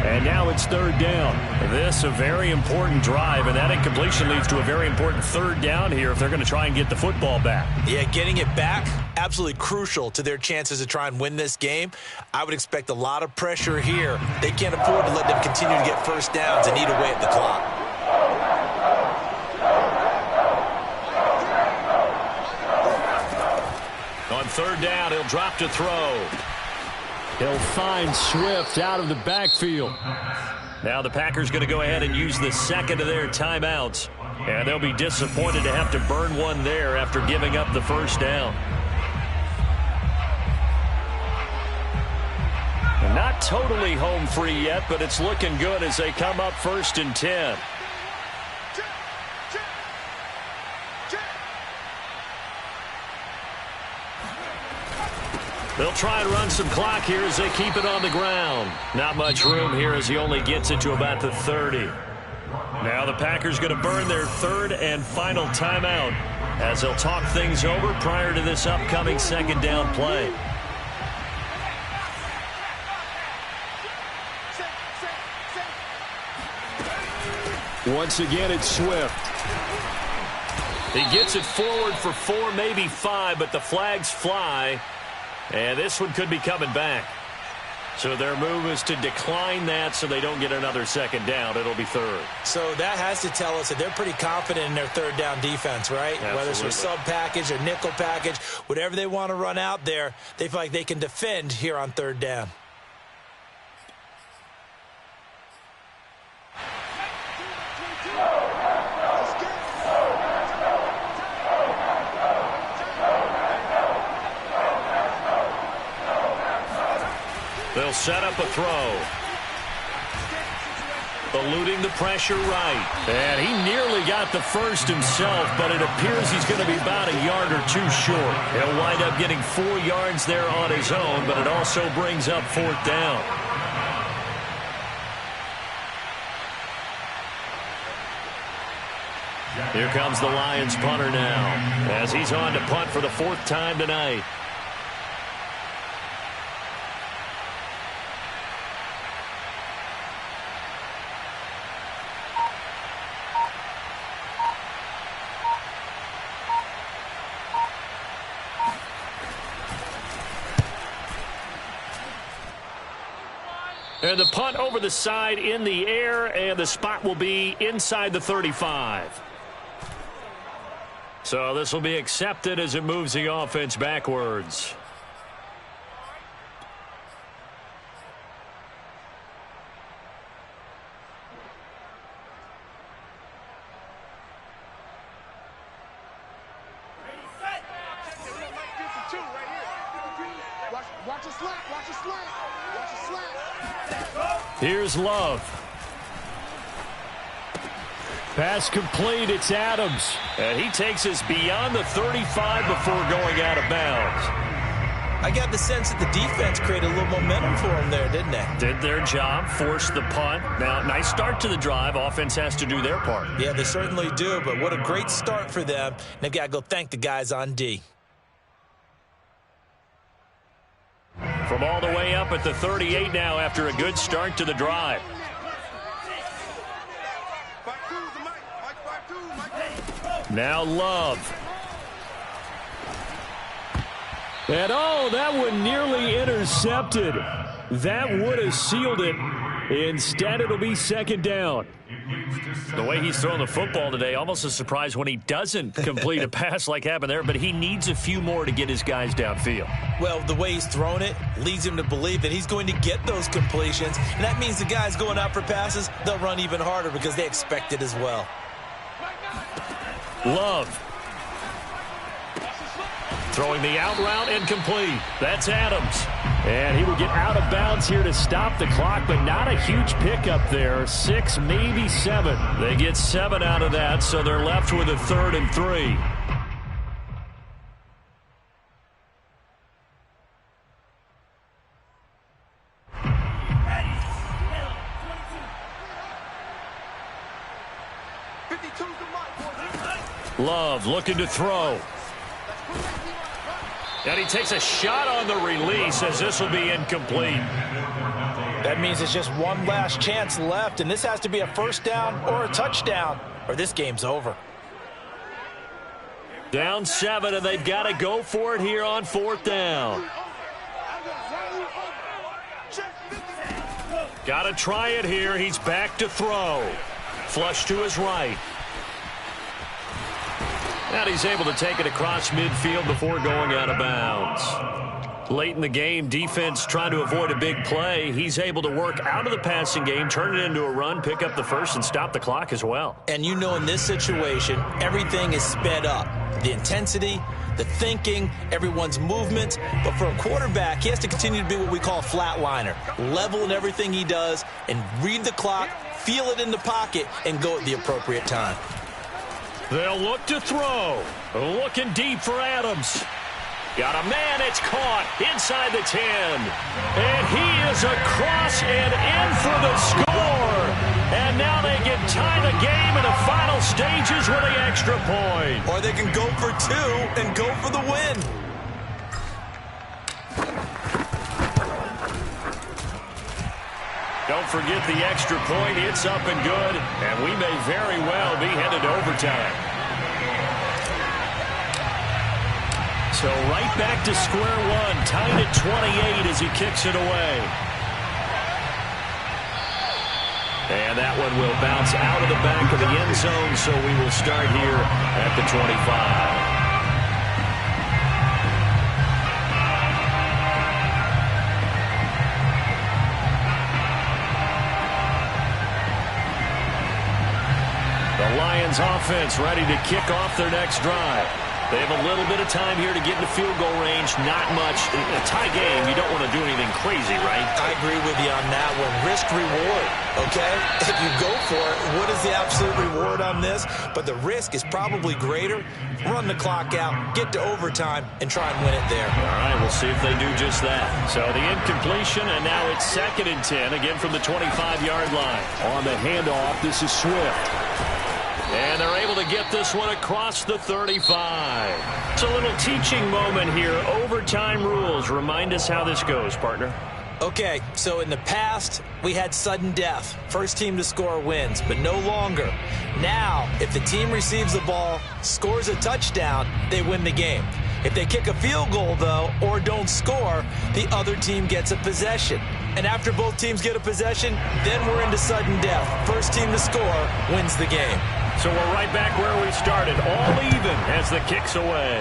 And now it's 3rd down. This a very important drive, and that incompletion leads to a very important 3rd down here if they're going to try and get the football back. Yeah, getting it back, absolutely crucial to their chances to try and win this game. I would expect a lot of pressure here. They can't afford to let them continue to get first downs and eat away at the clock. On 3rd down, he'll drop to throw. He'll find Swift out of the backfield. Now the Packers going to go ahead and use the second of their timeouts. And they'll be disappointed to have to burn one there after giving up the first down. And not totally home free yet, but it's looking good as they come up 1st and 10. They'll try and run some clock here as they keep it on the ground. Not much room here as he only gets it to about the 30. Now the Packers going to burn their third and final timeout as they'll talk things over prior to this upcoming second down play. Once again, it's Swift. He gets it forward for 4, maybe 5, but the flags fly. And this one could be coming back. So their move is to decline that so they don't get another second down. It'll be third. So that has to tell us that they're pretty confident in their third down defense, right? Absolutely. Whether it's a sub package or nickel package, whatever they want to run out there, they feel like they can defend here on third down. They'll set up a throw. Eluding the pressure right. And he nearly got the first himself, but it appears he's going to be about a yard or two short. He'll wind up getting 4 yards there on his own, but it also brings up 4th down. Here comes the Lions punter now as he's on to punt for the 4th time tonight. And the punt over the side in the air, and the spot will be inside the 35. So this will be accepted as it moves the offense backwards. Watch a slant, watch a slant, watch a slant. Here's Love. Pass complete, it's Adams. And he takes us beyond the 35 before going out of bounds. I got the sense that the defense created a little momentum for them there, didn't they? Did their job, forced the punt. Now, nice start to the drive. Offense has to do their part. Yeah, they certainly do, but what a great start for them. They've got to go thank the guys on D. From all the way up at the 38 now after a good start to the drive. Now Love. And oh, that one nearly intercepted. That would have sealed it. Instead, it'll be second down. The way he's throwing the football today, almost a surprise when he doesn't complete a pass like happened there, but he needs a few more to get his guys downfield. Well, the way he's thrown it leads him to believe that he's going to get those completions, and that means the guys going out for passes, they'll run even harder because they expect it as well. Love. Throwing the out route incomplete. That's Adams. And he will get out of bounds here to stop the clock, but not a huge pickup there. 6, maybe 7. They get 7 out of that, so they're left with a 3rd and 3. Love looking to throw. And he takes a shot on the release as this will be incomplete. That means it's just one last chance left, and this has to be a first down or a touchdown, or this game's over. Down 7, and they've got to go for it here on 4th down. Got to try it here. He's back to throw. Flush to his right. And he's able to take it across midfield before going out of bounds. Late in the game, defense trying to avoid a big play. He's able to work out of the passing game, turn it into a run, pick up the first, and stop the clock as well. And you know in this situation, everything is sped up. The intensity, the thinking, everyone's movement. But for a quarterback, he has to continue to be what we call a flatliner. Level in everything he does and read the clock, feel it in the pocket, and go at the appropriate time. They'll look to throw. Looking deep for Adams. Got a man, it's caught inside the 10. And he is across and in for the score. And now they can tie the game in the final stages with the extra point. Or they can go for two and go for the win. Don't forget the extra point. It's up and good. And we may very well be headed to overtime. So right back to square one, tied at 28 as he kicks it away. And that one will bounce out of the back of the end zone, so we will start here at the 25. The Lions offense ready to kick off their next drive. They have a little bit of time here to get into field goal range. Not much. In a tie game, you don't want to do anything crazy, right? I agree with you on that one. Risk-reward, okay? If you go for it, what is the absolute reward on this? But the risk is probably greater. Run the clock out, get to overtime, and try and win it there. All right, we'll see if they do just that. So the incompletion, and now it's 2nd and 10, again from the 25-yard line. On the handoff, this is Swift. And they're able to get this one across the 35. It's a little teaching moment here. Overtime rules. Remind us how this goes, partner. Okay, so in the past, we had sudden death. First team to score wins, but no longer. Now, if the team receives the ball, scores a touchdown, they win the game. If they kick a field goal, though, or don't score, the other team gets a possession. And after both teams get a possession, then we're into sudden death. First team to score wins the game. So we're right back where we started, all even as the kick's away.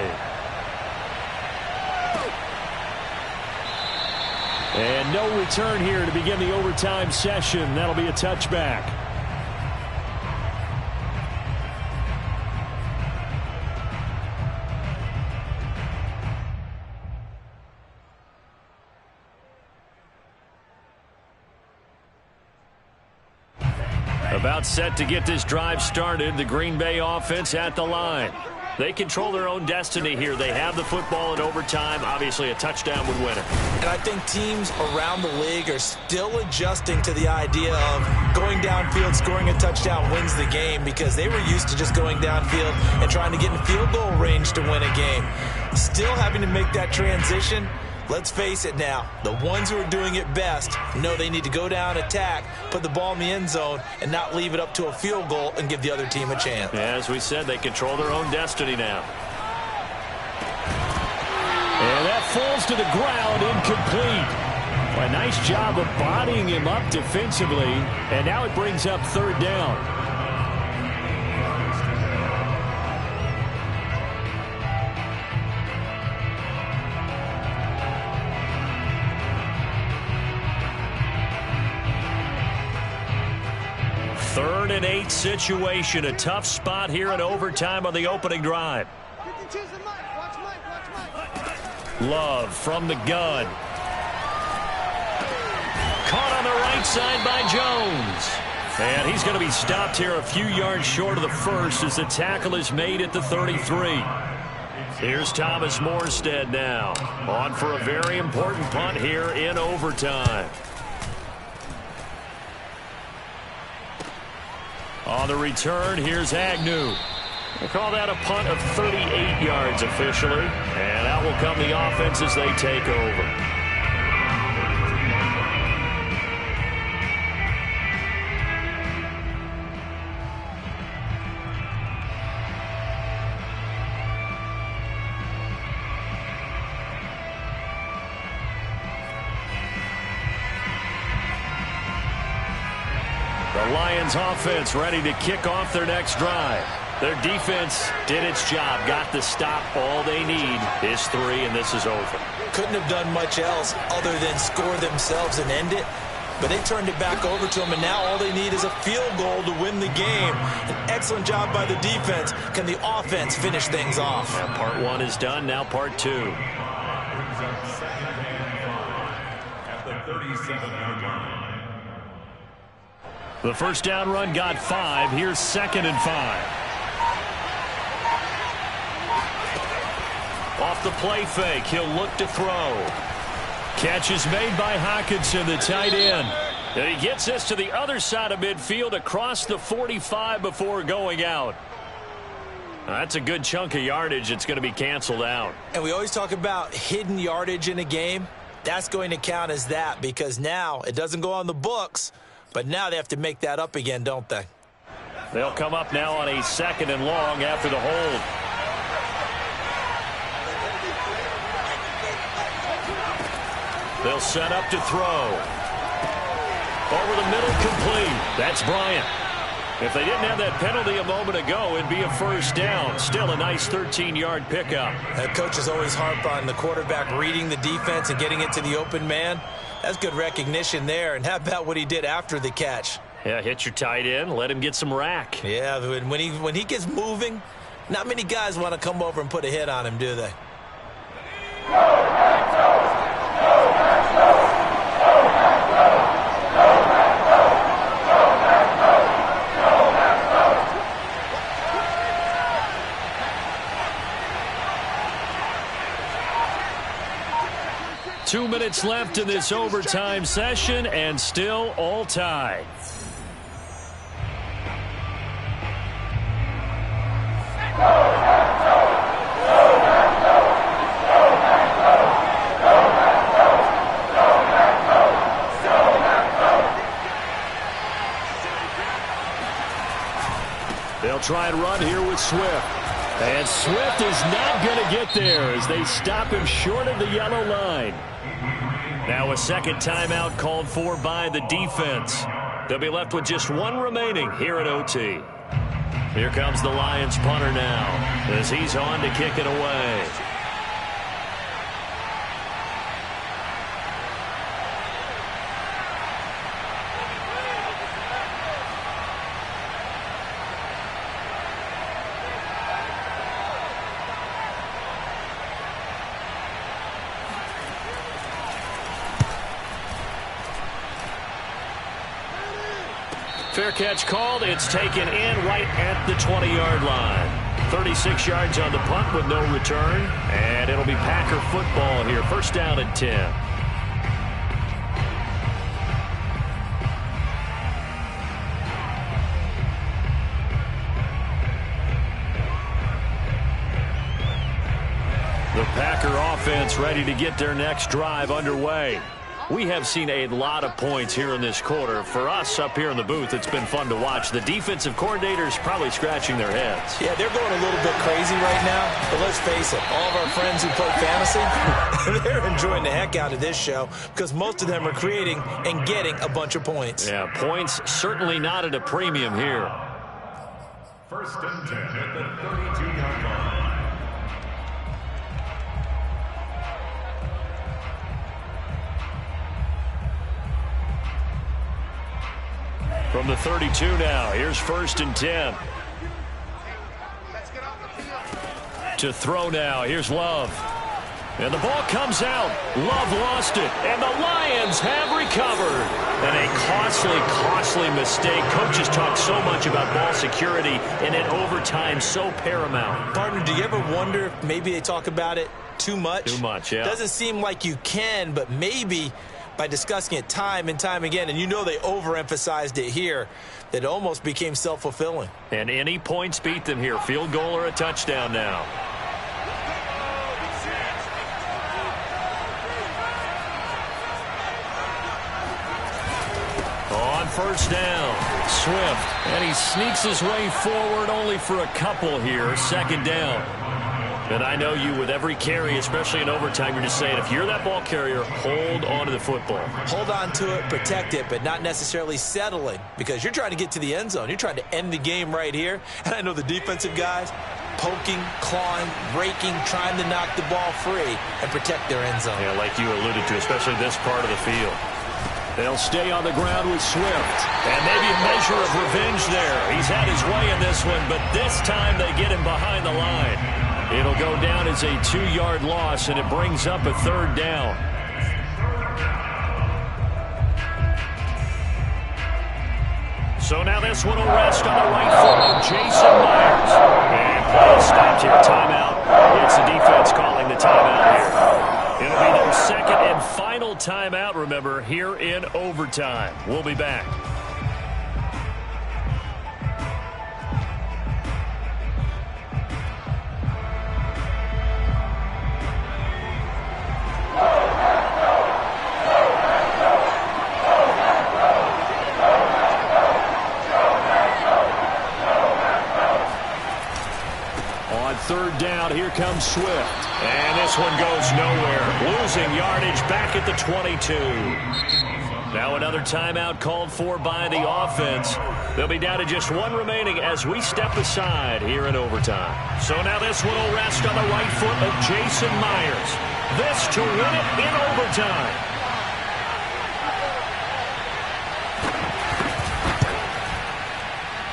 And no return here to begin the overtime session. That'll be a touchback. About set to get this drive started. The Green Bay offense at the line. They control their own destiny here. They have the football in overtime. Obviously, a touchdown would win it. And I think teams around the league are still adjusting to the idea of going downfield, scoring a touchdown wins the game, because they were used to just going downfield and trying to get in field goal range to win a game. Still having to make that transition. Let's face it now, the ones who are doing it best know they need to go down, attack, put the ball in the end zone, and not leave it up to a field goal and give the other team a chance. Yeah, as we said, they control their own destiny now. And that falls to the ground, incomplete. A nice job of bodying him up defensively, and now it brings up 3rd down. Third and 8 situation. A tough spot here in overtime on the opening drive. Love from the gun. Caught on the right side by Jones. And he's going to be stopped here a few yards short of the first as the tackle is made at the 33. Here's Thomas Morstead now. On for a very important punt here in overtime. On the return, here's Agnew. They call that a punt of 38 yards officially. And out will come the offense as they take over. The Lions offense ready to kick off their next drive. Their defense did its job, got the stop. All they need is 3, and this is over. Couldn't have done much else other than score themselves and end it. But they turned it back over to them, and now all they need is a field goal to win the game. An excellent job by the defense. Can the offense finish things off? Yeah, part 1 is done. Now part 2. Brings up second and 5 at the 37-yard line. The first down run got 5. Here's 2nd and 5. Off the play fake, he'll look to throw. Catch is made by Hockenson, the tight end. And he gets this to the other side of midfield across the 45 before going out. That's a good chunk of yardage. It's going to be canceled out. And we always talk about hidden yardage in a game. That's going to count as that because now it doesn't go on the books, but now they have to make that up again, don't they? They'll come up now on a 2nd and long after the hold. They'll set up to throw. Over the middle, complete. That's Bryant. If they didn't have that penalty a moment ago, it'd be a first down. Still a nice 13-yard pickup. That coach is always harp on the quarterback reading the defense and getting it to the open man. That's good recognition there. And how about what he did after the catch? Yeah, hit your tight end, let him get some rack. Yeah, when he gets moving, not many guys want to come over and put a hit on him, do they? 2 minutes left in this overtime session, and still all tied. They'll try and run here with Swift. And Swift is not going to get there as they stop him short of the yellow line. Now a second timeout called for by the defense. They'll be left with just 1 remaining here at OT. Here comes the Lions punter now as he's on to kick it away. Fair catch called. It's taken in right at the 20-yard line. 36 yards on the punt with no return. And it'll be Packer football here. First down at 10. The Packer offense ready to get their next drive underway. We have seen a lot of points here in this quarter. For us up here in the booth, it's been fun to watch. The defensive coordinators probably scratching their heads. Yeah, they're going a little bit crazy right now. But let's face it, all of our friends who play fantasy, they're enjoying the heck out of this show because most of them are creating and getting a bunch of points. Yeah, points certainly not at a premium here. First and 10 at the 32-yard line. From the 32 now, here's first and 10. To throw now, here's Love. And the ball comes out. Love lost it, and the Lions have recovered. And a costly mistake. Coaches talk so much about ball security, and in overtime, so paramount. Partner, do you ever wonder if maybe they talk about it too much? Too much, yeah. Doesn't seem like you can, but maybe by discussing it time and time again, and you know they overemphasized it here, that it almost became self-fulfilling. And any points beat them here. Field goal or a touchdown now. On first down, Swift. And he sneaks his way forward only for a couple here. Second down. And I know you, with every carry, especially in overtime, you're just saying, if you're that ball carrier, hold on to the football. Hold on to it, protect it, but not necessarily settling, because you're trying to get to the end zone. You're trying to end the game right here. And I know the defensive guys poking, clawing, raking, trying to knock the ball free and protect their end zone. Yeah, like you alluded to, especially this part of the field. They'll stay on the ground with Swift. And maybe a measure of revenge there. He's had his way in this one, but this time they get him behind the line. It'll go down as a 2-yard loss, and it brings up a 3rd down. So now this one will rest on the right foot of Jason Myers. And play stopped here. Timeout. It's the defense calling the timeout here. It'll be their 2nd and final timeout, remember, here in overtime. We'll be back. On 3rd down, here comes Swift. And this one goes nowhere. Losing yardage back at the 22. Now another timeout called for by the offense. They'll be down to just 1 remaining as we step aside here in overtime. So now this one will rest on the right foot of Jason Myers. This to win it in overtime.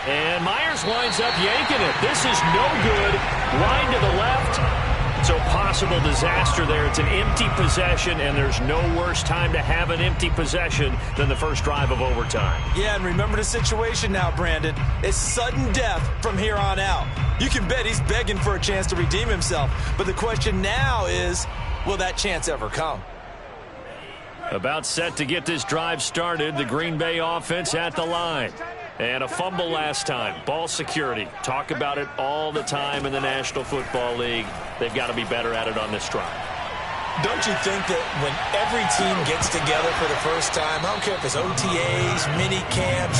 And Myers winds up yanking it. This is no good. Line to the left. So possible disaster there. It's an empty possession, and there's no worse time to have an empty possession than the first drive of overtime. Yeah, and remember the situation now, Brandon. It's sudden death from here on out. You can bet he's begging for a chance to redeem himself. But the question now is, will that chance ever come? About set to get this drive started, the Green Bay offense at the line. And a fumble last time. Ball security. Talk about it all the time in the National Football League. They've got to be better at it on this drive. Don't you think that when every team gets together for the first time, I don't care if it's OTAs, mini camps,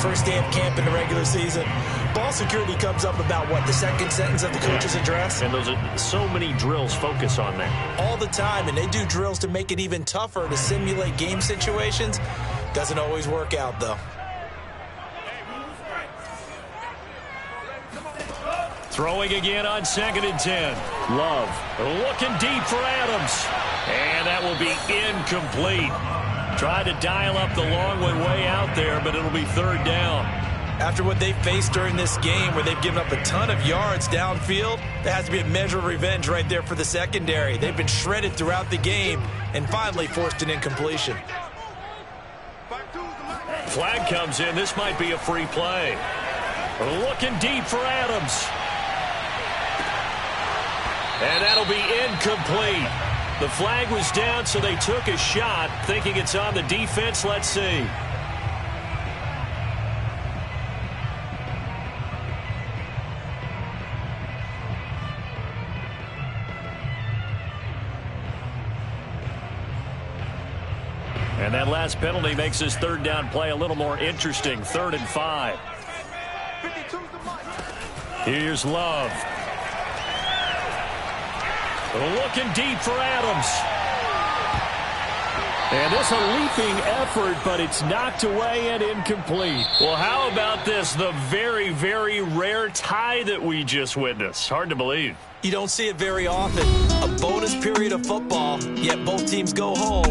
first day of camp in the regular season, ball security comes up about, what, the 2nd sentence of the coach's address? And those are so many drills focus on that. All the time, and they do drills to make it even tougher to simulate game situations. Doesn't always work out, though. Throwing again on 2nd and 10. Love looking deep for Adams. And that will be incomplete. Tried to dial up the long one way out there, but it'll be 3rd down. After what they faced during this game where they've given up a ton of yards downfield, there has to be a measure of revenge right there for the secondary. They've been shredded throughout the game and finally forced an incompletion. Flag comes in. This might be a free play. Looking deep for Adams. And that'll be incomplete. The flag was down, so they took a shot, thinking it's on the defense. Let's see. And that last penalty makes this 3rd down play a little more interesting. 3rd and 5. Here's Love. Looking deep for Adams. And this a leaping effort, but it's knocked away and incomplete. Well, how about this? The very, very rare tie that we just witnessed. Hard to believe. You don't see it very often. A bonus period of football, yet both teams go home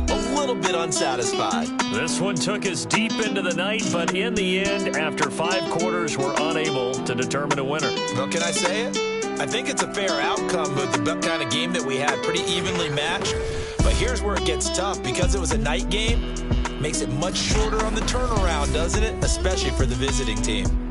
a little bit unsatisfied. This one took us deep into the night, but in the end, after 5 quarters, we're unable to determine a winner. Well, can I say it? I think it's a fair outcome with the kind of game that we had, pretty evenly matched. But here's where it gets tough. Because it was a night game, makes it much shorter on the turnaround, doesn't it? Especially for the visiting team.